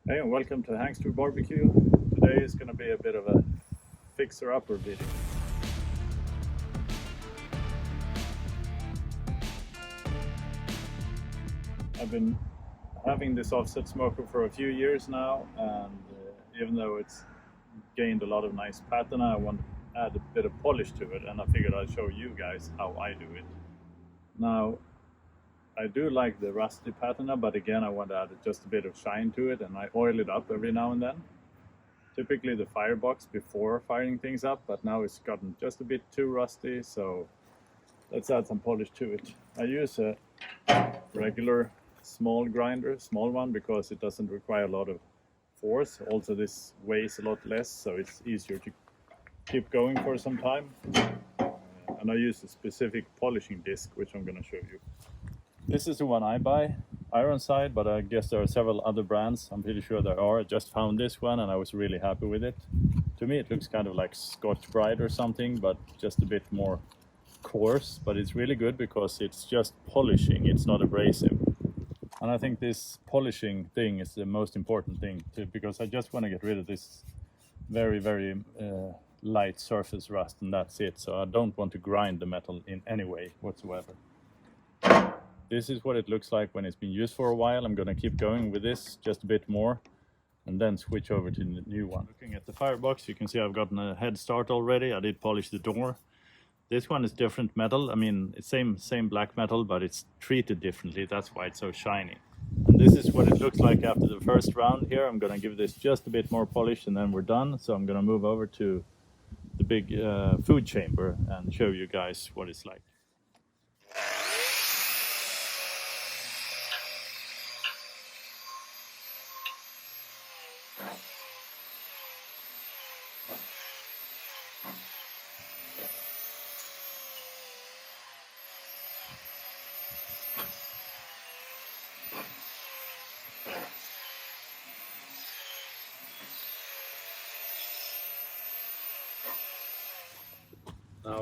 Hey, and welcome to Hangster Barbecue. Today is going to be a bit of a fixer-upper video. I've been having this offset smoker for a few years now, and even though it's gained a lot of nice patina, I want to add a bit of polish to it, and I figured I'd show you guys how I do it. Now, I do like the rusty patina, but again I want to add just a bit of shine to it, and I oil it up every now and then. Typically the firebox before firing things up, but now it's gotten just a bit too rusty, so let's add some polish to it. I use a regular small grinder, small one, because it doesn't require a lot of force. Also this weighs a lot less, so it's easier to keep going for some time. And I use a specific polishing disc, which I'm going to show you. This is the one I buy, Ironside, but I guess there are several other brands. I'm pretty sure there are. I just found this one and I was really happy with it. To me it looks kind of like Scotch Brite or something, but just a bit more coarse. But it's really good because it's just polishing, it's not abrasive. And I think this polishing thing is the most important thing too, because I just want to get rid of this very, very light surface rust, and that's it. So I don't want to grind the metal in any way whatsoever. This is what it looks like when it's been used for a while. I'm going to keep going with this just a bit more and then switch over to the new one. Looking at the firebox, you can see I've gotten a head start already. I did polish the door. This one is different metal. I mean, it's same black metal, but it's treated differently. That's why it's so shiny. And this is what it looks like after the first round here. I'm going to give this just a bit more polish and then we're done. So I'm going to move over to the big food chamber and show you guys what it's like.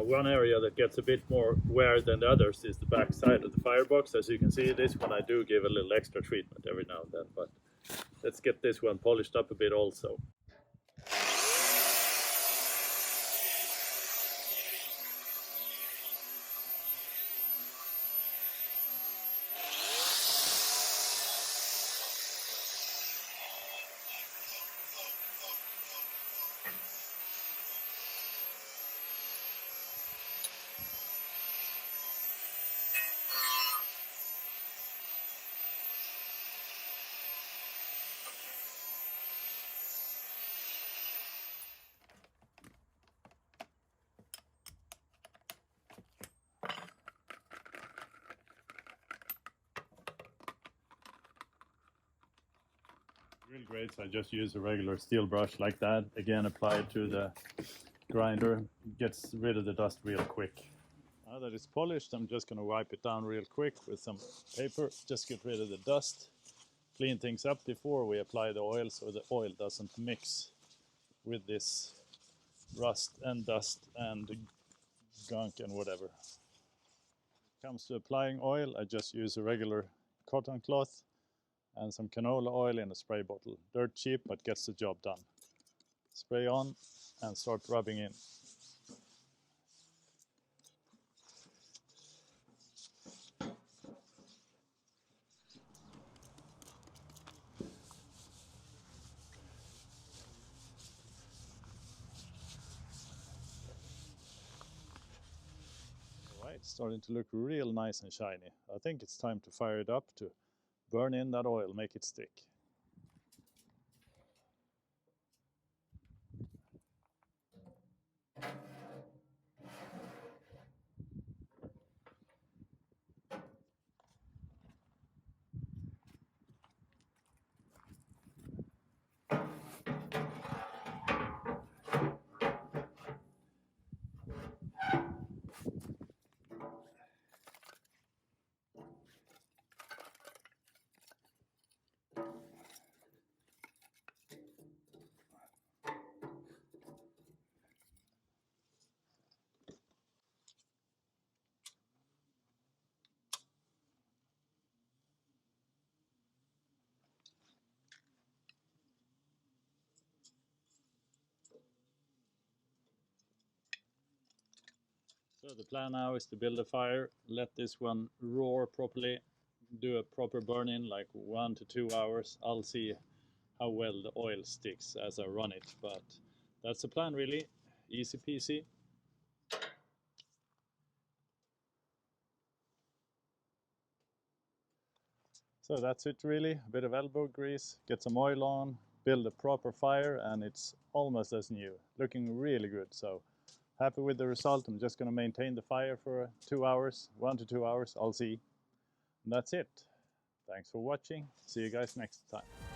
One area that gets a bit more wear than the others is the back side of the firebox. As you can see, this one I do give a little extra treatment every now and then, but let's get this one polished up a bit also. Real great, so I just use a regular steel brush like that. Again, apply it to the grinder, gets rid of the dust real quick. Now that it's polished, I'm just going to wipe it down real quick with some paper, just get rid of the dust, clean things up before we apply the oil so the oil doesn't mix with this rust and dust and gunk and whatever. When it comes to applying oil, I just use a regular cotton cloth and some canola oil in a spray bottle. Dirt cheap, but gets the job done. Spray on and start rubbing in. Alright, starting to look real nice and shiny. I think it's time to fire it up to burn in that oil, make it stick. So the plan now is to build a fire, let this one roar properly, do a proper burn-in, like 1 to 2 hours. I'll see how well the oil sticks as I run it, but that's the plan really. Easy peasy. So that's it really, a bit of elbow grease, get some oil on, build a proper fire, and it's almost as new. Looking really good, so happy with the result. I'm just going to maintain the fire for 2 hours, 1 to 2 hours, I'll see. And that's it. Thanks for watching, see you guys next time.